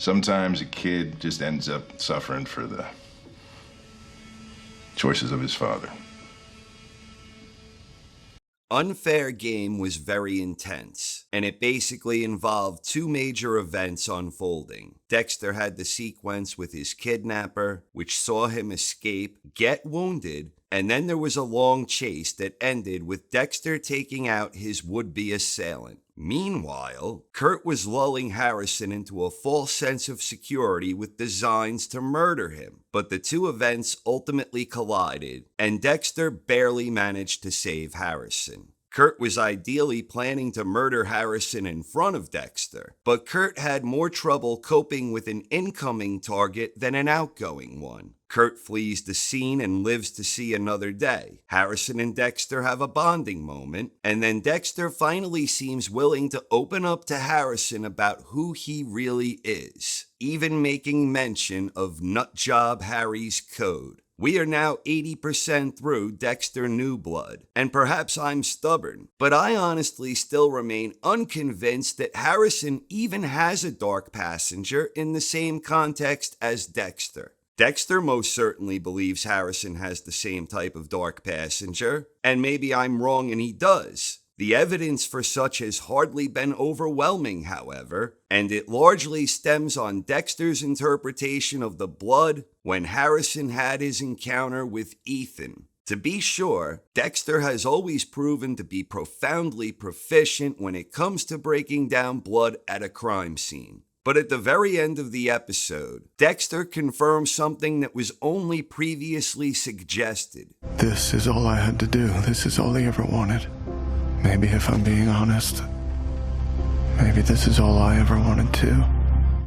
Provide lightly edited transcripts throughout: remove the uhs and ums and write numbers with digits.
Sometimes a kid just ends up suffering for the choices of his father. Unfair Game was very intense, and it basically involved two major events unfolding. Dexter had the sequence with his kidnapper, which saw him escape, get wounded, and then there was a long chase that ended with Dexter taking out his would-be assailant. Meanwhile, Kurt was lulling Harrison into a false sense of security with designs to murder him. But the two events ultimately collided, and Dexter barely managed to save Harrison. Kurt was ideally planning to murder Harrison in front of Dexter, but Kurt had more trouble coping with an incoming target than an outgoing one. Kurt flees the scene and lives to see another day. Harrison and Dexter have a bonding moment, and then Dexter finally seems willing to open up to Harrison about who he really is, even making mention of Nutjob Harry's code. We are now 80% through Dexter New Blood, and perhaps I'm stubborn, but I honestly still remain unconvinced that Harrison even has a dark passenger in the same context as Dexter. Dexter most certainly believes Harrison has the same type of dark passenger, and maybe I'm wrong and he does. The evidence for such has hardly been overwhelming, however, and it largely stems on Dexter's interpretation of the blood when Harrison had his encounter with Ethan. To be sure, Dexter has always proven to be profoundly proficient when it comes to breaking down blood at a crime scene. But at the very end of the episode, Dexter confirms something that was only previously suggested. This is all I had to do. This is all he ever wanted. Maybe if I'm being honest, maybe this is all I ever wanted too.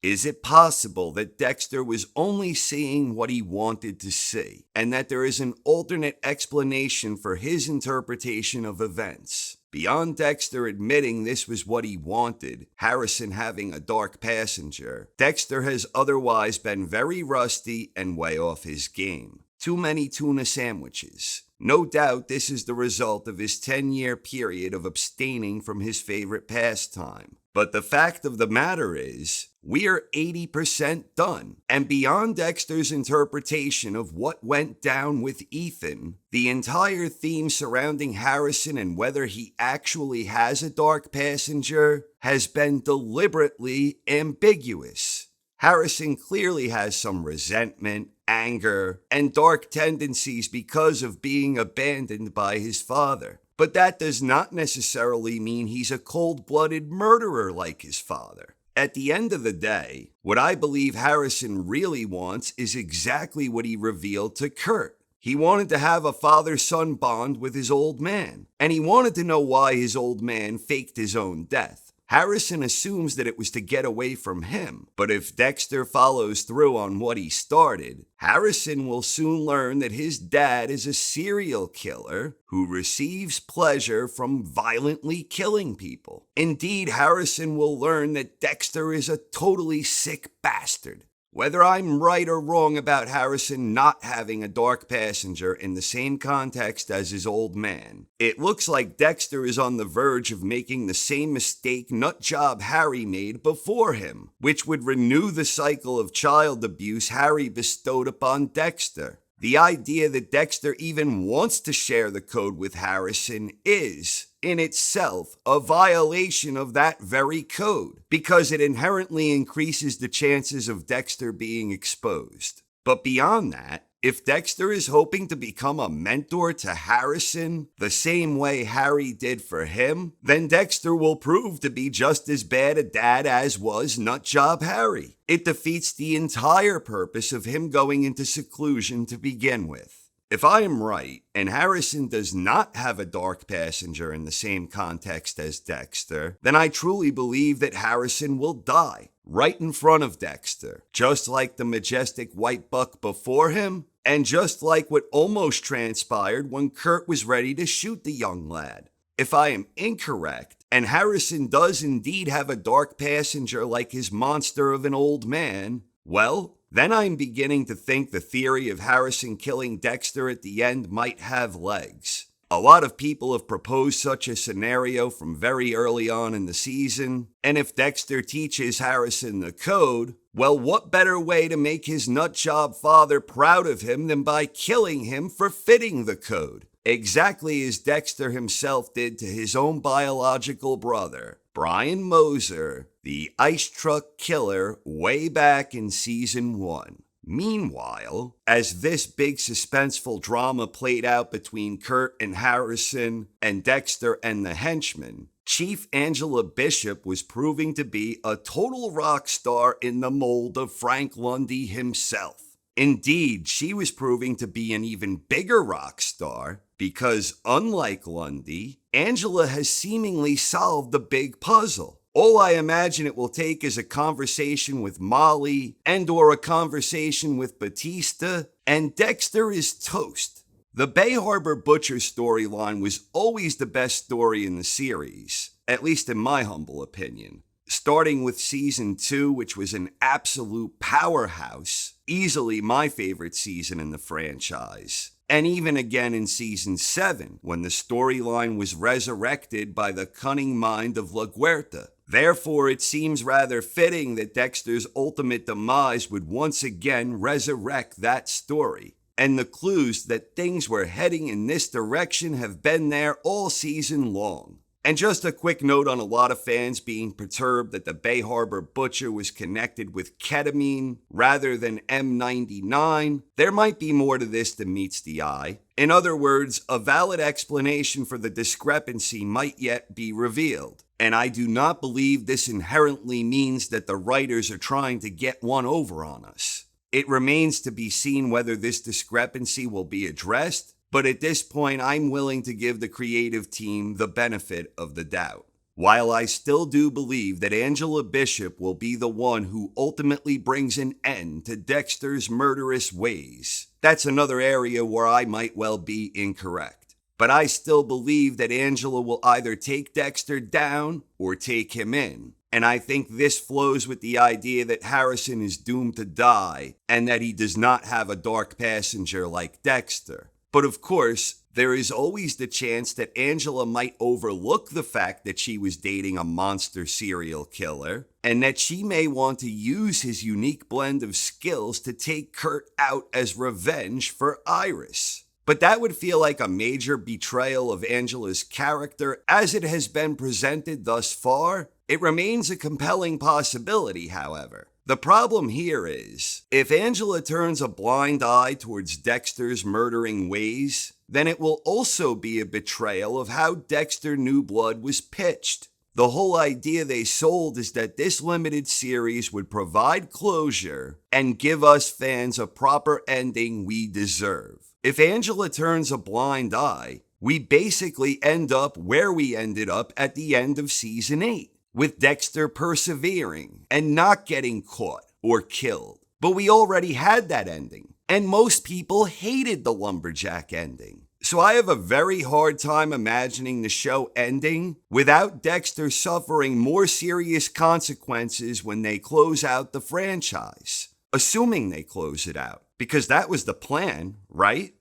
Is it possible that Dexter was only seeing what he wanted to see, and that there is an alternate explanation for his interpretation of events? Beyond Dexter admitting this was what he wanted, Harrison having a dark passenger, Dexter has otherwise been very rusty and way off his game. Too many tuna sandwiches. No doubt this is the result of his 10-year period of abstaining from his favorite pastime. But the fact of the matter is, we're 80% done. And beyond Dexter's interpretation of what went down with Ethan, the entire theme surrounding Harrison and whether he actually has a dark passenger has been deliberately ambiguous. Harrison clearly has some resentment, anger, and dark tendencies because of being abandoned by his father. But that does not necessarily mean he's a cold-blooded murderer like his father. At the end of the day, what I believe Harrison really wants is exactly what he revealed to Kurt. He wanted to have a father-son bond with his old man, and he wanted to know why his old man faked his own death. Harrison assumes that it was to get away from him, but if Dexter follows through on what he started, Harrison will soon learn that his dad is a serial killer who receives pleasure from violently killing people. Indeed, Harrison will learn that Dexter is a totally sick bastard. Whether I'm right or wrong about Harrison not having a dark passenger in the same context as his old man, it looks like Dexter is on the verge of making the same mistake Nutjob Harry made before him, which would renew the cycle of child abuse Harry bestowed upon Dexter. The idea that Dexter even wants to share the code with Harrison is, in itself, a violation of that very code, because it inherently increases the chances of Dexter being exposed. But beyond that, if Dexter is hoping to become a mentor to Harrison the same way Harry did for him, then Dexter will prove to be just as bad a dad as was Nutjob Harry. It defeats the entire purpose of him going into seclusion to begin with. If I am right, and Harrison does not have a dark passenger in the same context as Dexter, then I truly believe that Harrison will die right in front of Dexter, just like the majestic white buck before him, and just like what almost transpired when Kurt was ready to shoot the young lad. If I am incorrect, and Harrison does indeed have a dark passenger like his monster of an old man, well, then I'm beginning to think the theory of Harrison killing Dexter at the end might have legs. A lot of people have proposed such a scenario from very early on in the season, and if Dexter teaches Harrison the code, Well, what better way to make his nutjob father proud of him than by killing him for fitting the code? Exactly as Dexter himself did to his own biological brother, Brian Moser, the ice truck killer, way back in season 1. Meanwhile, as this big suspenseful drama played out between Kurt and Harrison and Dexter and the henchmen, Chief Angela Bishop was proving to be a total rock star in the mold of Frank Lundy himself. Indeed, she was proving to be an even bigger rock star because, unlike Lundy, Angela has seemingly solved the big puzzle. All I imagine it will take is a conversation with Molly and/or a conversation with Batista, and Dexter is toast. The Bay Harbor Butcher storyline was always the best story in the series, at least in my humble opinion. Starting with season 2, which was an absolute powerhouse, easily my favorite season in the franchise. And even again in season 7, when the storyline was resurrected by the cunning mind of La Guerta. Therefore, it seems rather fitting that Dexter's ultimate demise would once again resurrect that story. And the clues that things were heading in this direction have been there all season long. And just a quick note on a lot of fans being perturbed that the Bay Harbor Butcher was connected with ketamine rather than M99. There might be more to this than meets the eye. In other words, a valid explanation for the discrepancy might yet be revealed. And I do not believe this inherently means that the writers are trying to get one over on us. It remains to be seen whether this discrepancy will be addressed. But at this point, I'm willing to give the creative team the benefit of the doubt. While I still do believe that Angela Bishop will be the one who ultimately brings an end to Dexter's murderous ways, that's another area where I might well be incorrect. But I still believe that Angela will either take Dexter down or take him in. And I think this flows with the idea that Harrison is doomed to die and that he does not have a dark passenger like Dexter. But of course, there is always the chance that Angela might overlook the fact that she was dating a monster serial killer, and that she may want to use his unique blend of skills to take Kurt out as revenge for Iris. But that would feel like a major betrayal of Angela's character as it has been presented thus far. It remains a compelling possibility, however. The problem here is, if Angela turns a blind eye towards Dexter's murdering ways, then it will also be a betrayal of how Dexter New Blood was pitched. The whole idea they sold is that this limited series would provide closure and give us fans a proper ending we deserve. If Angela turns a blind eye, we basically end up where we ended up at the end of season 8. With Dexter persevering and not getting caught or killed. But we already had that ending, and most people hated the lumberjack ending. So I have a very hard time imagining the show ending without Dexter suffering more serious consequences when they close out the franchise. Assuming they close it out, because that was the plan, right?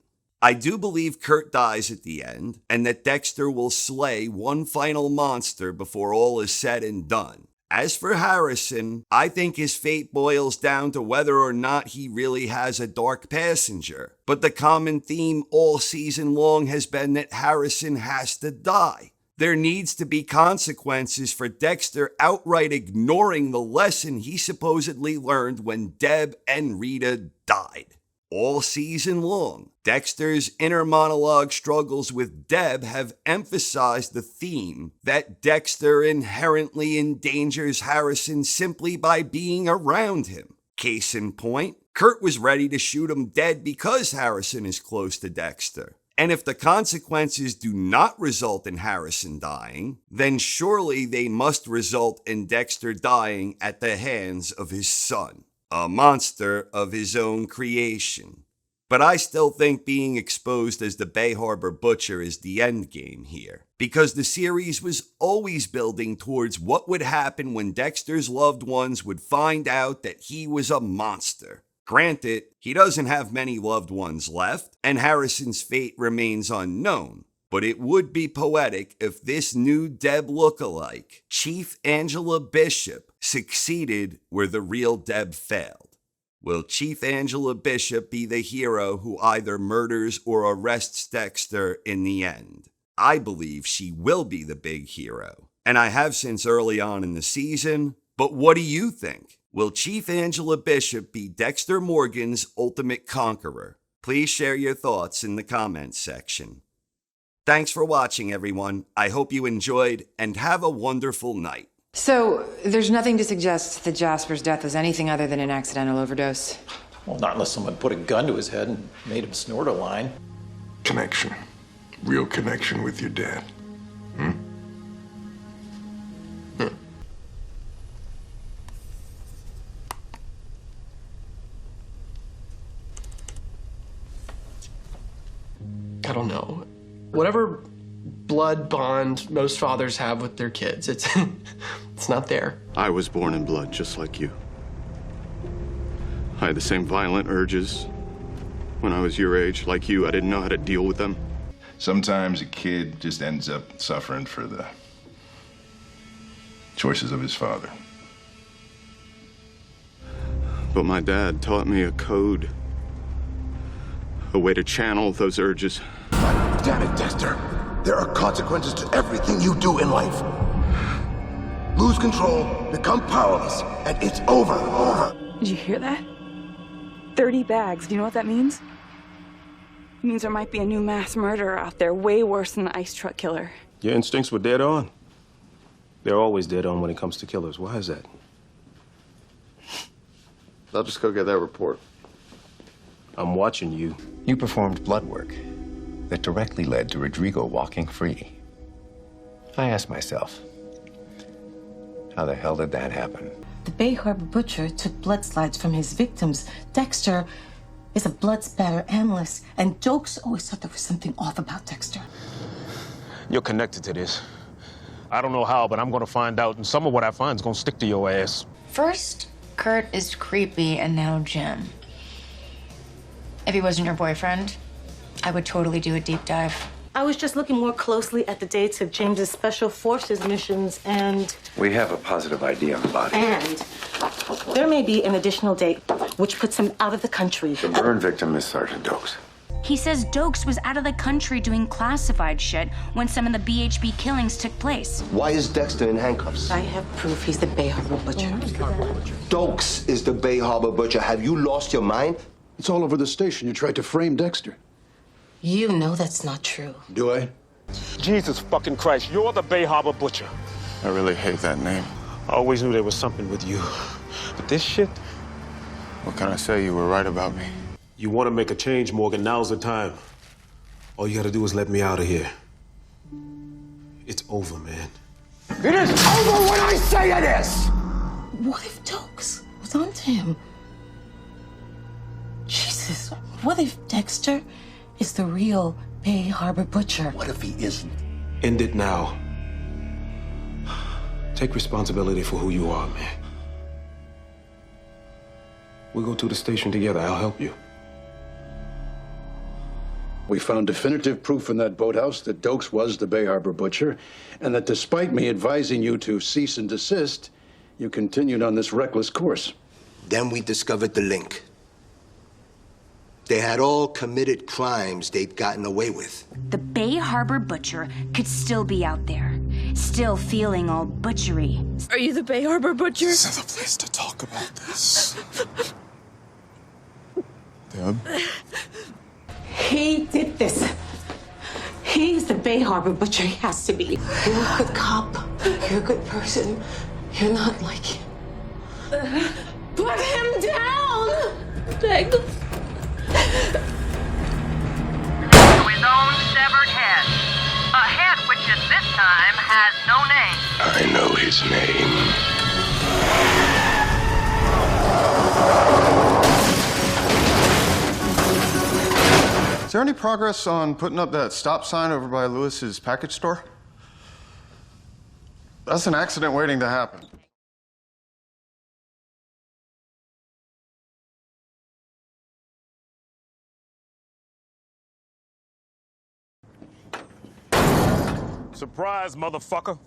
I do believe Kurt dies at the end, and that Dexter will slay one final monster before all is said and done. As for Harrison, I think his fate boils down to whether or not he really has a dark passenger. But the common theme all season long has been that Harrison has to die. There needs to be consequences for Dexter outright ignoring the lesson he supposedly learned when Deb and Rita died. All season long, Dexter's inner monologue struggles with Deb have emphasized the theme that Dexter inherently endangers Harrison simply by being around him. Case in point, Kurt was ready to shoot him dead because Harrison is close to Dexter. And if the consequences do not result in Harrison dying, then surely they must result in Dexter dying at the hands of his son. A monster of his own creation. But I still think being exposed as the Bay Harbor Butcher is the end game here, because the series was always building towards what would happen when Dexter's loved ones would find out that he was a monster. Granted, he doesn't have many loved ones left, and Harrison's fate remains unknown. but it would be poetic if this new Deb lookalike, Chief Angela Bishop, succeeded where the real Deb failed. Will Chief Angela Bishop be the hero who either murders or arrests Dexter in the end? I believe she will be the big hero, and I have since early on in the season, but what do you think? Will Chief Angela Bishop be Dexter Morgan's ultimate conqueror? Please share your thoughts in the comments section. Thanks for watching, everyone. I hope you enjoyed, and have a wonderful night. So, there's nothing to suggest that Jasper's death was anything other than an accidental overdose? Well, not unless someone put a gun to his head and made him snort a line. Connection. Real connection with your dad. I don't know. Whatever blood bond most fathers have with their kids, it's not there. I was born in blood, just like you. I had the same violent urges. When I was your age, like you, I didn't know how to deal with them. Sometimes a kid just ends up suffering for the choices of his father. But my dad taught me a code. A way to channel those urges. Damn it, Dexter. There are consequences to everything you do in life. Lose control, become powerless, and it's over. Did you hear that? 30 bags. Do you know what that means? It means there might be a new mass murderer out there, way worse than the ice truck killer. Your instincts were dead on. They're always dead on when it comes to killers. Why is that? I'll just go get that report. I'm watching you. You performed blood work that directly led to Rodrigo walking free. I asked myself, how the hell did that happen? The Bay Harbor Butcher took blood slides from his victims. Dexter is a blood spatter analyst, and Dokes always thought there was something off about Dexter. You're connected to this. I don't know how, but I'm gonna find out, and some of what I find is gonna stick to your ass. First, Kurt is creepy, and now Jim. If he wasn't your boyfriend, I would totally do a deep dive. I was just looking more closely at the dates of James's Special Forces missions, and We have a positive ID on the body. there may be an additional date which puts him out of the country. The burn victim is Sergeant Dokes. He says Dokes was out of the country doing classified shit when some of the BHB killings took place. Why is Dexter in handcuffs? I have proof he's the Bay Harbor Butcher. Dokes is the Bay Harbor Butcher. Have you lost your mind? It's all over the station. You tried to frame Dexter. You know that's not true. Do I? Jesus fucking Christ, you're the Bay Harbor Butcher. I really hate that name. I always knew there was something with you. But this shit, What can I say? You were right about me. you want to make a change, Morgan, now's the time. All you gotta do is let me out of here. It's over, man. It is over when I say it is! What if Dokes was onto him? Jesus, what if Dexter is the real Bay Harbor Butcher? What if he isn't? End it now. Take responsibility for who you are, man. We'll go to the station together. I'll help you. We found definitive proof in that boathouse that Dokes was the Bay Harbor Butcher, and that despite me advising you to cease and desist, you continued on this reckless course. Then we discovered the link. They had all committed crimes they'd gotten away with. The Bay Harbor Butcher could still be out there, still feeling all butchery. Are you the Bay Harbor Butcher? This is the place to talk about this. Deb? He did this. He's the Bay Harbor Butcher. He has to be. You're a good cop. You're a good person. You're not like him. Put him down! Beg. His own severed head. A head which at this time has no name. I know his name. Is there any progress on putting up that stop sign over by Lewis's package store? That's an accident waiting to happen. Surprise, motherfucker.